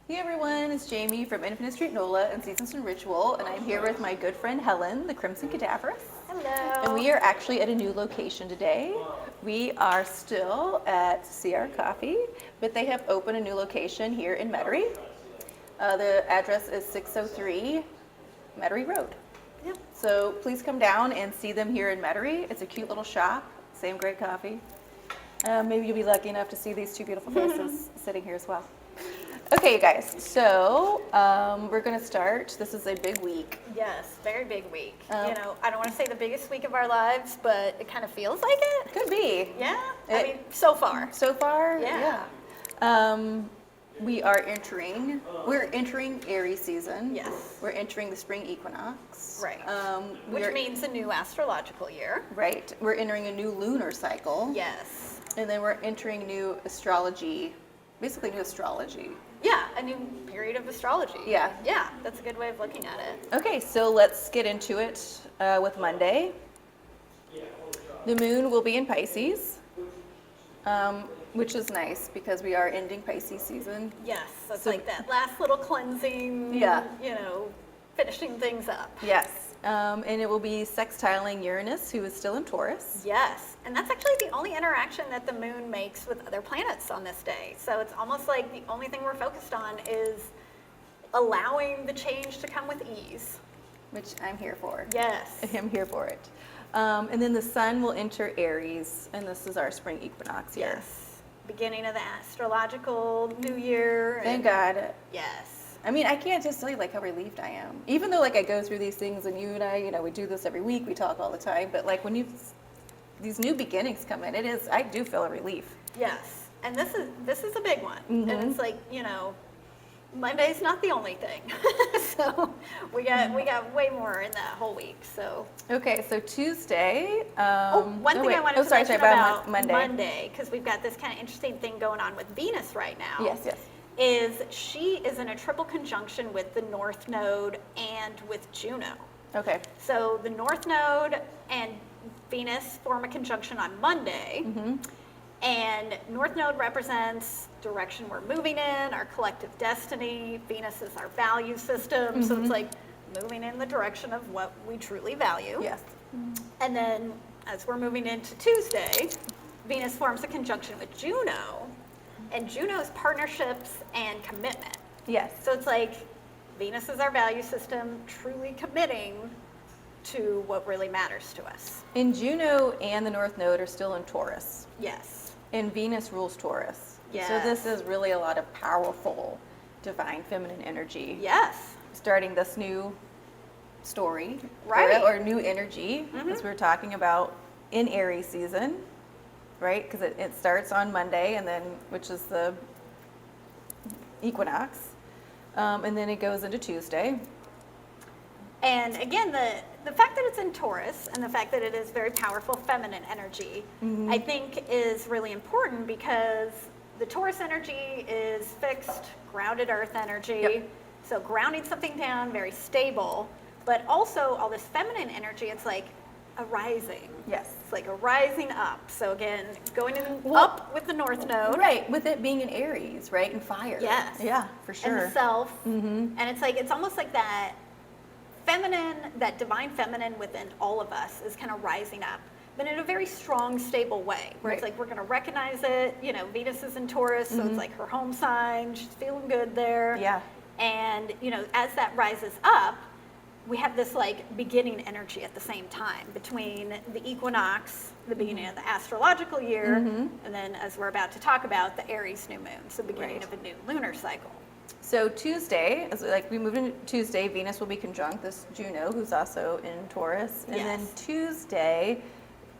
Hey everyone, it's Jamie from Infinite Street NOLA and Seasons and Ritual, and I'm here with my good friend Helen, the Crimson Cadaverous. Hello. And we are actually at a new location today. We are still at CR Coffee, but they have opened a new location here in Metairie. The address is 603 Metairie Road. Yep. So please come down and see them here in Metairie. It's a cute little shop, same great coffee. Maybe you'll be lucky enough to see these two beautiful faces sitting here as well. Okay, you guys, so we're going to start. This is a big week. Yes, very big week. I don't want to say the biggest week of our lives, but it kind of feels like it. Could be. Yeah? I mean, so far. So far? Yeah. We're entering Aries season. Yes. We're entering the spring equinox. Right. Which means a new astrological year. Right. We're entering a new lunar cycle. Yes. And then we're entering new astrology, basically new astrology. Yeah, a new period of astrology. Yeah. Yeah, that's a good way of looking at it. Okay, so let's get into it with Monday. The moon will be in Pisces, which is nice because we are ending Pisces season. Yes, that's like that last little cleansing, finishing things up. Yes, and it will be sextiling Uranus, who is still in Taurus. Yes, and that's actually the only interaction that the moon makes with other planets on this day. So it's almost like the only thing we're focused on is allowing the change to come with ease. Which I'm here for. Yes. I'm here for it. And then the sun will enter Aries, and this is our spring equinox here. Yes. Beginning of the astrological new year. Thank God. Yes. I mean, I can't just tell you like how relieved I am. Even though like I go through these things, and you and I, we do this every week, we talk all the time, but like when these new beginnings come in, I do feel a relief. Yes. And this is a big one. Mm-hmm. And it's like, Monday's not the only thing. So we got way more in that whole week. So Okay, so Tuesday. One thing I wanted to mention about Monday. Monday, because we've got this kind of interesting thing going on with Venus right now. Yes. Is she is in a triple conjunction with the North Node and with Juno. Okay. So the North Node and Venus form a conjunction on Monday. Mm-hmm. And North Node represents direction we're moving in, our collective destiny. Venus is our value system. Mm-hmm. So it's like moving in the direction of what we truly value. Yes. And then as we're moving into Tuesday, Venus forms a conjunction with Juno. And Juno's partnerships and commitment. Yes. So it's like Venus is our value system, truly committing to what really matters to us. And Juno and the North Node are still in Taurus. Yes. And Venus rules Taurus. Yes. So this is really a lot of powerful, divine feminine energy. Yes. Starting this new story. Right. Or new energy, Mm-hmm. as we were talking about in Aries season. Right? Because it starts on Monday, and then which is the equinox. And then it goes into Tuesday. And again, the fact that it's in Taurus and the fact that it is very powerful feminine energy, Mm-hmm. I think is really important because the Taurus energy is fixed, grounded earth energy. Yep. So grounding something down, very stable. But also all this feminine energy, it's like a rising. Yes. It's like a rising up. So again, going up with the North Node. Right, with it being in Aries, right? And fire. Yes. Yeah, for sure. And the self. Mm-hmm. And it's almost like that feminine, that divine feminine within all of us is kind of rising up, but in a very strong, stable way, where it's Right. like we're going to recognize it. Venus is in Taurus, so it's like her home sign. She's feeling good there. Yeah. And, as that rises up, we have this like beginning energy at the same time between the equinox, the beginning of the astrological year, and then as we're about to talk about, the Aries new moon, so beginning Right. of a new lunar cycle. So Tuesday, as like we move into Tuesday, Venus will be conjunct this Juno, who's also in Taurus, and then Yes. Tuesday,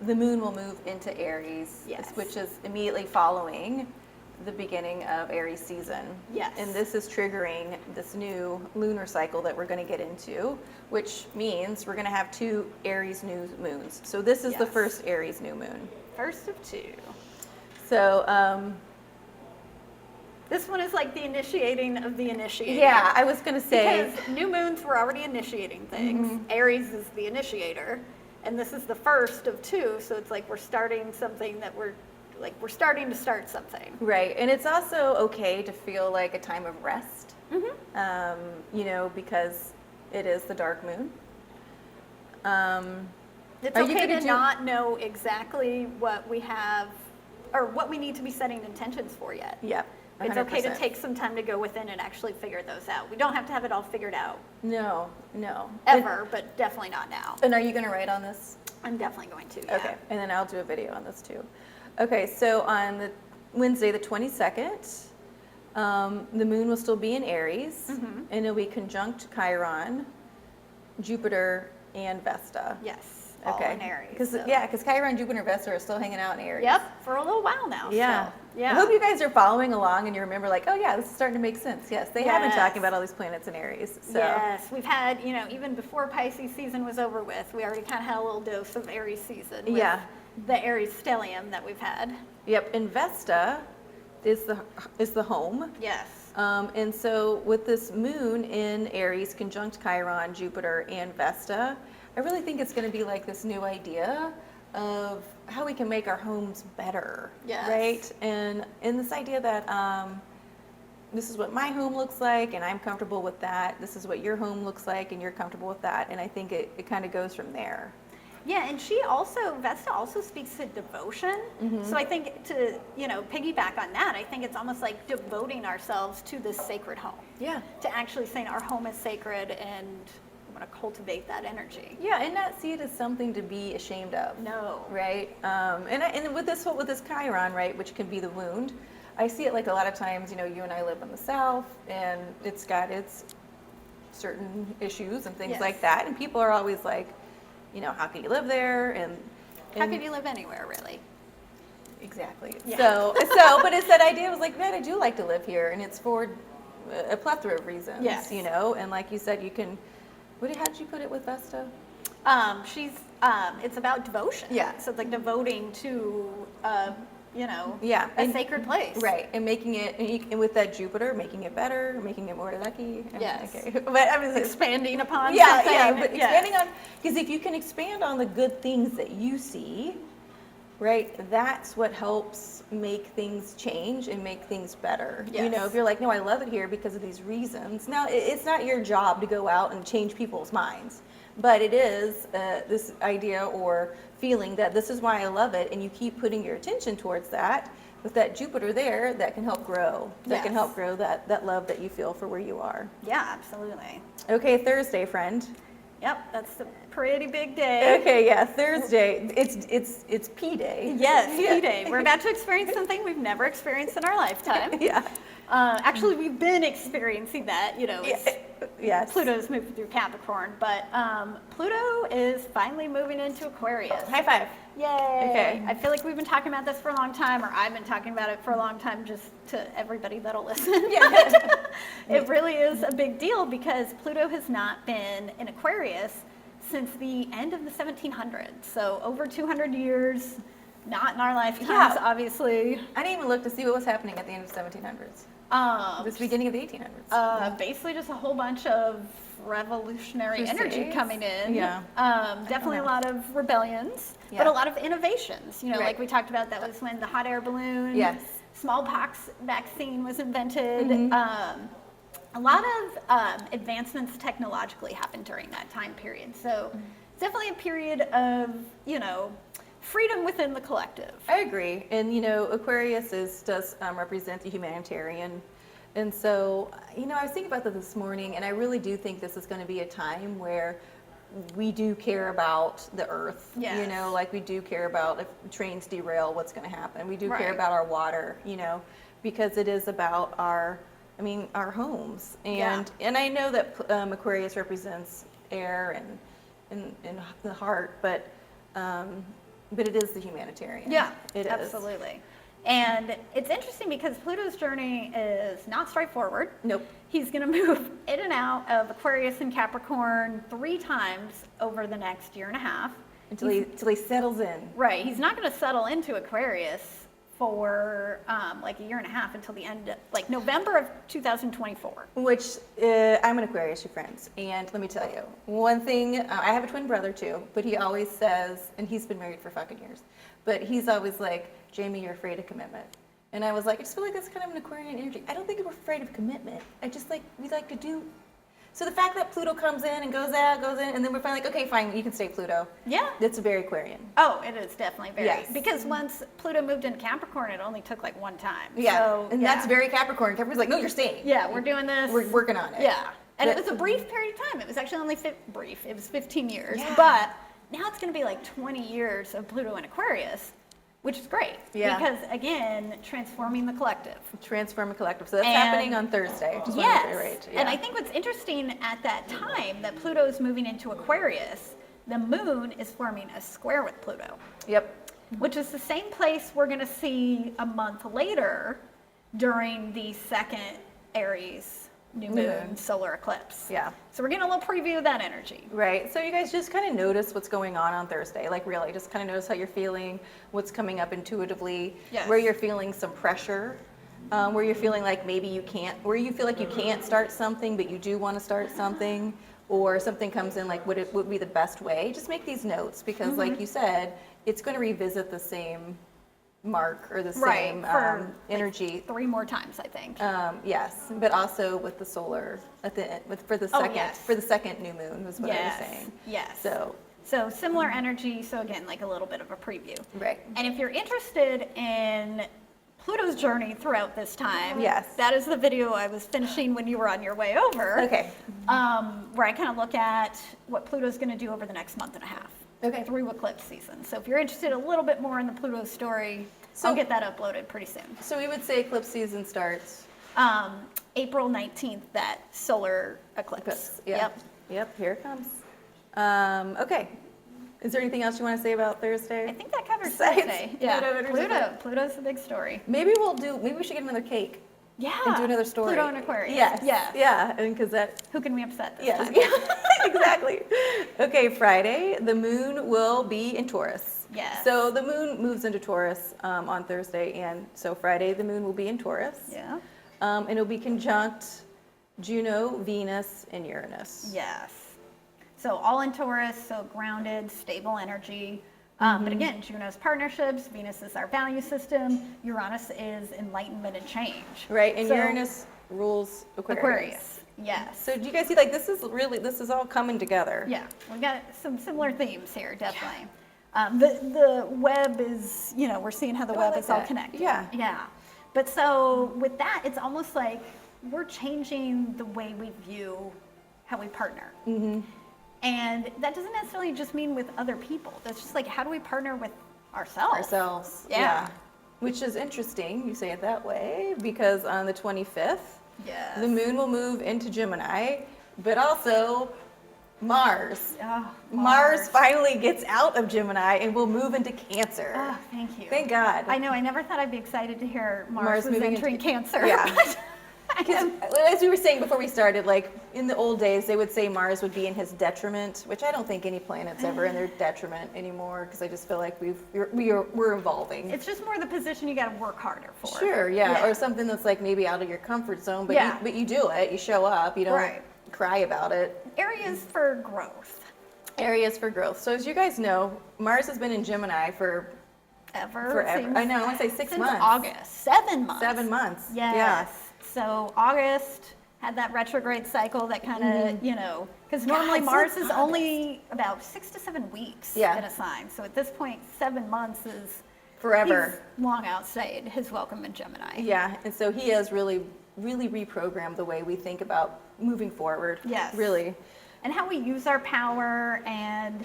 the moon will move into Aries, Yes. which is immediately following the beginning of Aries season. Yes. And this is triggering this new lunar cycle that we're going to get into, which means we're going to have 2 Aries new moons. So this is the Yes. first Aries new moon. First of 2. So, This one is like the initiating of the initiating. yeah, I was going to say. Because new moons were already initiating things. Aries is the initiator. And this is the first of 2. So it's like we're starting something that we're like we're starting to start something. Right, and it's also okay to feel like a time of rest, Mm-hmm. you know, because it is the dark moon. It's Are you okay gonna to not know exactly what we have or what we need to be setting intentions for yet. Yep. It's okay to 100%. take some time to go within and actually figure those out. We don't have to have it all figured out No, no. ever, but definitely not now. And are you going to write on this? I'm definitely going to, yeah. Okay, and then I'll do a video on this too. Okay, so on the Wednesday, the 22nd, the moon will still be in Aries, and it'll be conjunct Chiron, Jupiter, and Vesta. Yes, all in Aries. Because so. because Chiron, Jupiter, and Vesta are still hanging out in Aries. Yep, for a little while now. Yeah. So, yeah. I hope you guys are following along and you remember like, oh yeah, this is starting to make sense. Yes, they have been talking Yes. about all these planets in Aries. So. Yes, we've had, you know, even before Pisces season was over with, we already kind of had a little dose of Aries season with Yeah. the Aries stellium that we've had. Yep, and Vesta is the home. Yes. And so with this moon in Aries conjunct Chiron, Jupiter, and Vesta, I really think it's going to be like this new idea of how we can make our homes better, Yes. right? And this idea that this is what my home looks like, and I'm comfortable with that. This is what your home looks like, and you're comfortable with that. And I think it kind of goes from there. Yeah, and Vesta also speaks to devotion. So I think to, you know, piggyback on that, I think it's almost like devoting ourselves to this sacred home. Yeah. To actually saying our home is sacred and we want to cultivate that energy. Yeah, and not see it as something to be ashamed of. No. Right? And with this Chiron, right, which can be the wound, I see it like a lot of times, you know, you and I live in the South, and it's got its certain issues and things Yes. like that, and people are always like, you know, how can you live there? And How could you live anywhere, really? exactly. Yeah. So, but it's that idea was like, man, I do like to live here, and it's for a plethora of reasons, Yes. you know, and like you said, you can, how did you put it with Vesta? It's about devotion. Yeah. So it's like devoting to, you know, Yeah, a and- sacred place. Right, and making it, and with that Jupiter, making it better, making it more lucky. Yes. Okay. But I mean, Expanding upon yeah, something. yeah, but Yes. expanding on, because if you can expand on the good things that you see, right, that's what helps make things change and make things better. You know, Yes. if you're like, no, I love it here because of these reasons. Now, it's not your job to go out and change people's minds, but it is this idea or feeling that this is why I love it, and you keep putting your attention towards that. With that Jupiter there, that can help grow. That can Yes. help grow that love that you feel for where you are. Yeah, absolutely. Okay, Thursday, friend. Yep, that's a pretty big day. Okay, yeah, Thursday. It's P Day. Yes, Yeah. P-Day. We're about to experience something we've never experienced in our lifetime. Yeah. Actually, we've been experiencing that, you know, Yes. Pluto's moving through Capricorn, but Pluto is finally moving into Aquarius. High five. Yay! Okay. I feel like we've been talking about this for a long time, or I've been talking about it for a long time, just to everybody that'll listen. Yeah. It really is a big deal because Pluto has not been in Aquarius since the end of the 1700s. So over 200 years, not in our lifetimes, Yeah. obviously. I didn't even look to see what was happening at the end of the 1700s. This beginning of the 1800s. Basically just a whole bunch of revolutionary energy Crusades? coming in. Yeah. Definitely a lot of rebellions, Yeah. but a lot of innovations. You know, Right. like we talked about, that was when the hot air balloon, Yes. smallpox vaccine was invented. Mm-hmm. A lot of advancements technologically happened during that time period. So it's definitely a period of, you know, freedom within the collective. I agree. And, you know, Aquarius does represent the humanitarian. And so, you know, I was thinking about that this morning, and I really do think this is going to be a time where we do care about the earth. You Yes. know, like we do care about if trains derail, what's going to happen. We do care Right. about our water, you know, because it is about our homes. And I know that Aquarius represents air and the heart, but it is the humanitarian. Yeah, It is. absolutely. And it's interesting because Pluto's journey is not straightforward. Nope. He's going to move in and out of Aquarius and Capricorn 3 times over the next year and a half. Until he settles in. Right. He's not going to settle into Aquarius for like a year and a half until the end, like November of 2024. Which I'm an Aquarius, your friends, and let me tell you one thing. I have a twin brother too, but he always says, and he's been married for fucking years, but he's always like, Jamie, you're afraid of commitment. And I was like, I just feel like that's kind of an Aquarian energy. I don't think we're afraid of commitment. I just like, we like to do. So the fact that Pluto comes in and goes out, goes in, and then we're finally like, okay, fine, you can stay, Pluto. Yeah. It's very Aquarian. Oh, it is definitely very. Yes. Because once Pluto moved into Capricorn, it only took like one time. Yeah. So, and that's very Capricorn. Capricorn's like, no, you're staying. Yeah, we're doing this. We're working on it. Yeah. And it was a brief period of time. It was actually only brief. It was 15 years. Yeah. But now it's going to be like 20 years of Pluto in Aquarius, which is great. Yeah. Because, again, transforming the collective. Transform a collective. So that's And- happening on Thursday. Just wanted to reiterate. And I think what's interesting at that time that Pluto is moving into Aquarius, the moon is forming a square with Pluto, Yep. which is the same place we're going to see a month later during the second Aries new moon solar eclipse. Yeah. So we're getting a little preview of that energy. Right. So you guys just kind of notice what's going on Thursday. Like really, just kind of notice how you're feeling, what's coming up intuitively, Yes. where you're feeling some pressure, where you're feeling like maybe you can't, where you feel like you can't start something, but you do want to start something, or something comes in like what would be the best way. Just make these notes because, like you said, it's going to revisit the same mark or the same for energy. 3 more times, I think. Yes, but also with the solar at the end, for the second yes. for the second new moon was what I was Yes. saying. Yes. So Similar energy. So again, like a little bit of a preview. right. And if you're interested in Pluto's journey throughout this time, Yes. that is the video I was finishing when you were on your way over. Okay. Where I kind of look at what Pluto's going to do over the next month and a half. Okay. Through eclipse season. So if you're interested a little bit more in the Pluto story, So- I'll get that uploaded pretty soon. So we would say eclipse season starts. April 19th, that solar eclipse. Yeah. Yep. Here it comes. Okay. Is there anything else you want to say about Thursday? I think that covers Besides Thursday. Pluto's the big story. Maybe we should get another cake Yeah. and do another story. Pluto and Aquarius. Yes. Yes. Yeah. And because that. Who can we upset this Yes. time? Yeah. Exactly. Okay. Friday, the moon will be in Taurus. Yes. So the moon moves into Taurus on Thursday, and so Friday the moon will be in Taurus. Yeah. And it'll be conjunct Juno, Venus, and Uranus. Yes. So all in Taurus, so grounded, stable energy. But again, Juno's partnerships, Venus is our value system, Uranus is enlightenment and change. Right, and So- Uranus rules Aquarius. Aquarius. Yes. So do you guys see, like, this is all coming together. Yeah, we've got some similar themes here, definitely. The web is, we're seeing how the I web like is all that. connected. Yeah. Yeah. But so with that, it's almost like we're changing the way we view how we partner. Mm-hmm. And that doesn't necessarily just mean with other people. That's just like, how do we partner with ourselves? Yeah. Which is interesting, you say it that way, because on the 25th, Yes. the moon will move into Gemini, but also Mars. Oh, Mars finally gets out of Gemini and will move into Cancer. Oh, thank you. Thank God. I know, I never thought I'd be excited to hear Mars Mars was moving entering into- Cancer. Yeah. but I Because am- as we were saying before we started, like in the old days, they would say Mars would be in his detriment, which I don't think any planet's ever in their detriment anymore. Because I just feel like we're evolving. it's just more the position you got to work harder for. Sure, yeah, or something that's like maybe out of your comfort zone, but Yeah. you do it. You show up. You don't Right. cry about it. Areas for growth. Areas for growth. So as you guys know, Mars has been in Gemini for Forever. I know. I want to say 6 Since months. August. 7 months. 7 months. Yes. Yeah. So August had that retrograde cycle that kind of, because normally God, Mars since is only about 6 to 7 weeks Yeah. in a sign. So at this point, 7 months is Forever. He's long outstayed his welcome in Gemini. Yeah, and so he has really reprogrammed the way we think about moving forward. Yes. Really. And how we use our power and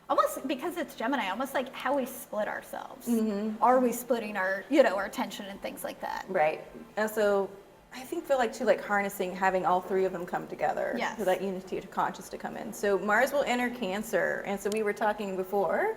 almost because it's Gemini, almost like how we split ourselves. Mm-hmm. Are we splitting our, our attention and things like that? Right. And so I feel like too, like harnessing, having all 3 of them come together. Yes. For that unity of conscious to come in. So Mars will enter Cancer. And so we were talking before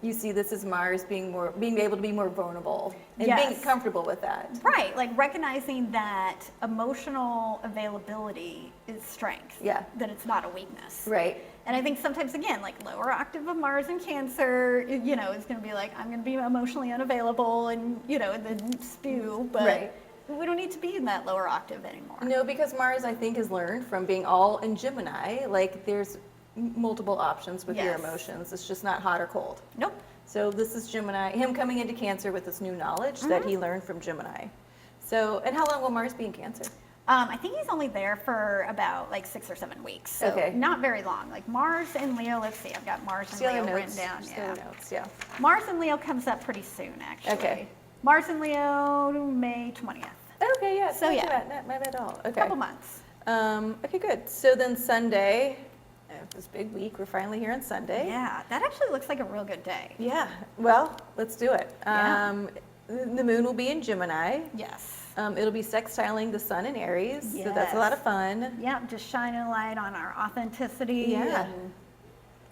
You see this as Mars being able to be more vulnerable and being Yes. comfortable with that. Right, like recognizing that emotional availability is strength. Yeah. That it's not a weakness. Right. And I think sometimes, again, like lower octave of Mars in Cancer, you know, is going to be like, I'm going to be emotionally unavailable and, you know, and then spew. But Right. we don't need to be in that lower octave anymore. No, because Mars, I think, has learned from being all in Gemini, like there's multiple options with your Yes. emotions. It's just not hot or cold. Nope. So this is Gemini, him coming into Cancer with this new knowledge that he learned from Gemini. So, and how long will Mars be in Cancer? I think he's only there for about like 6 or 7 weeks. So Okay. not very long. Like Mars and Leo, let's see, I've got Mars and See other Leo written notes? down. Just Yeah. other notes, yeah. Mars and Leo comes up pretty soon, actually. Okay. Mars and Leo, May 20th. Okay, yeah. So, yeah. Not bad at all. Okay. Couple months. Okay, good. So then Sunday, this big week, we're finally here on Sunday. Yeah, that actually looks like a real good day. Yeah. Well, let's do it. Yeah. The moon will be in Gemini. Yes. It'll be sextiling the sun in Aries, so that's a lot of fun. Yeah, just shining a light on our authenticity. Yeah. And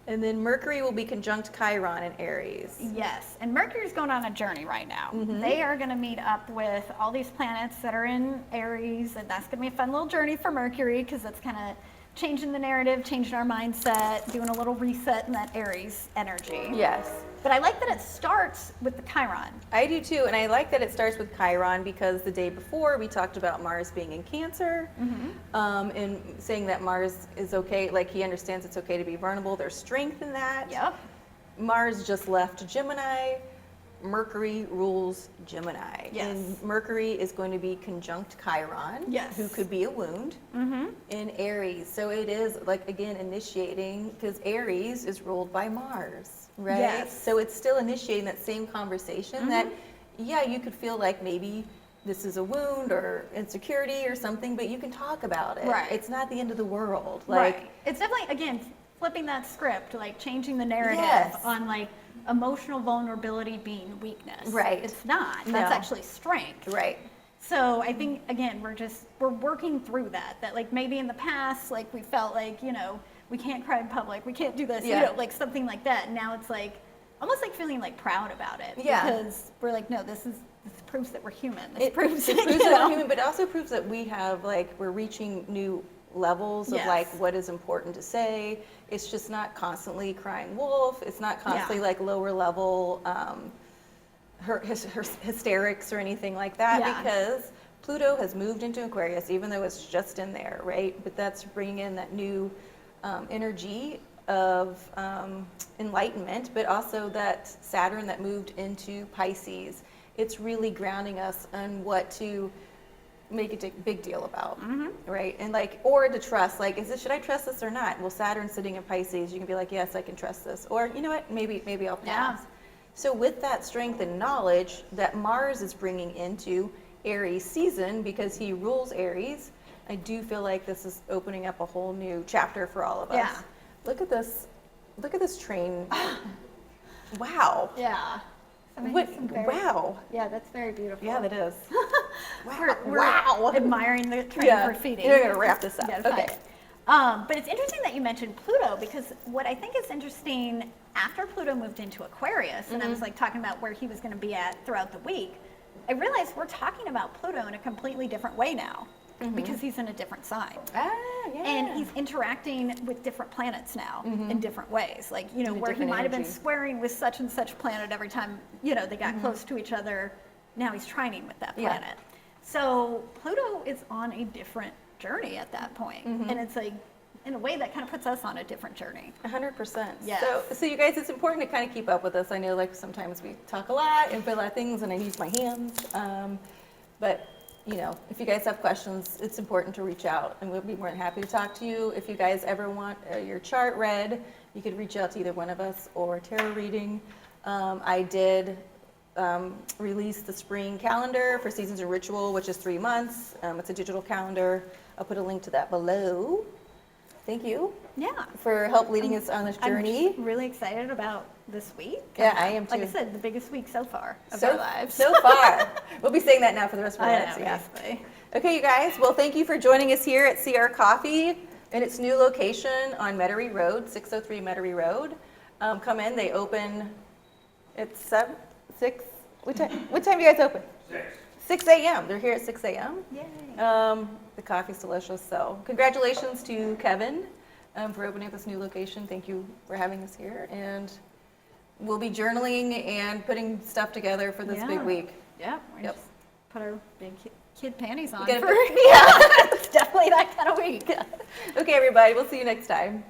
And then Mercury will be conjunct Chiron in Aries. yes, and Mercury's going on a journey right now. Mm-hmm. They are going to meet up with all these planets that are in Aries, and that's going to be a fun little journey for Mercury because that's kind of changing the narrative, changing our mindset, doing a little reset in that Aries energy. Yes. But I like that it starts with the Chiron. I do too, and I like that it starts with Chiron because the day before we talked about Mars being in Cancer, and saying that Mars is okay, like he understands it's okay to be vulnerable. There's strength in that. Yep. Mars just left Gemini. Mercury rules Gemini. Yes. And Mercury is going to be conjunct Chiron, Yes. who could be a wound, in Aries. So it is, like, again, initiating, because Aries is ruled by Mars, right? Yes. So it's still initiating that same conversation that, yeah, you could feel like maybe this is a wound or insecurity or something, but you can talk about it. Right. It's not the end of the world. Right. It's definitely, again, flipping that script, like changing the narrative Yes. on like emotional vulnerability being weakness. Right. It's not. No. That's actually strength. Right. So I think, again, we're working through that like maybe in the past, like we felt like, you know, we can't cry in public, we can't do this, Yeah. you know, like something like that. Now it's like, almost like feeling like proud about it. Yeah. Because we're like, no, this proves that we're human. This proves, It proves you that know? we're human, but it also proves that we have, like, we're reaching new levels of Yes. like what is important to say. It's just not constantly crying wolf. It's not constantly Yeah. like lower level hysterics or anything like that, Yeah. because Pluto has moved into Aquarius, even though it's just in there, right? But that's bringing in that new energy of enlightenment, but also that Saturn that moved into Pisces. It's really grounding us on what to make a big deal about, right? And like, or to trust, like, should I trust this or not? Well, Saturn sitting in Pisces, you can be like, yes, I can trust this, or you know what, maybe I'll pass. Yeah. So with that strength and knowledge that Mars is bringing into Aries season, because he rules Aries, I do feel like this is opening up a whole new chapter for all of us. Yeah. Look at this train. Wow. Yeah. Wow. Yeah, that's very beautiful. Yeah, that is. We're Wow. admiring the train graffiti. You're gonna wrap this up. You gotta find Okay. it. But it's interesting that you mentioned Pluto, because what I think is interesting, after Pluto moved into Aquarius, and I was like talking about where he was going to be at throughout the week, I realized we're talking about Pluto in a completely different way now, because he's in a different sign. Ah, yeah. And he's interacting with different planets now in different ways. Like, you know, In a where he different might have been energy. squaring with such and such planet every time, you know, they got close to each other. Now he's trining with that Yeah. planet. So Pluto is on a different journey at that point. And it's like, in a way, that kind of puts us on a different journey. 100%. Yes. So you guys, it's important to kind of keep up with us. I know, like, sometimes we talk a lot and put a lot of things, and I use my hands. But you know, if you guys have questions, it's important to reach out, and we'll be more than happy to talk to you. If you guys ever want your chart read, you could reach out to either one of us or a tarot reading. I did release the spring calendar for Seasons and Ritual, which is 3 months. It's a digital calendar. I'll put a link to that below. Thank you Yeah. for help leading us on this journey. I'm really excited about this week. Yeah, I am Like I too. said, the biggest week so far of our lives. So far. We'll be saying that now for the rest of our I lives. know, Yeah. basically. Okay, you guys. Well, thank you for joining us here at CR Coffee in its new location on Metairie Road, 603 Metairie Road. Come in. They open It's 6. What time do you guys open? 6 a.m. They're here at 6 a.m. Yay. The coffee's delicious. So congratulations to Kevin for opening up this new location. Thank you for having us here. And we'll be journaling and putting stuff together for this big Yeah. week. Yeah, we Yep. just put our big kid panties on. Gotta For, put- yeah, it's definitely that kind of week. Okay, everybody. We'll see you next time.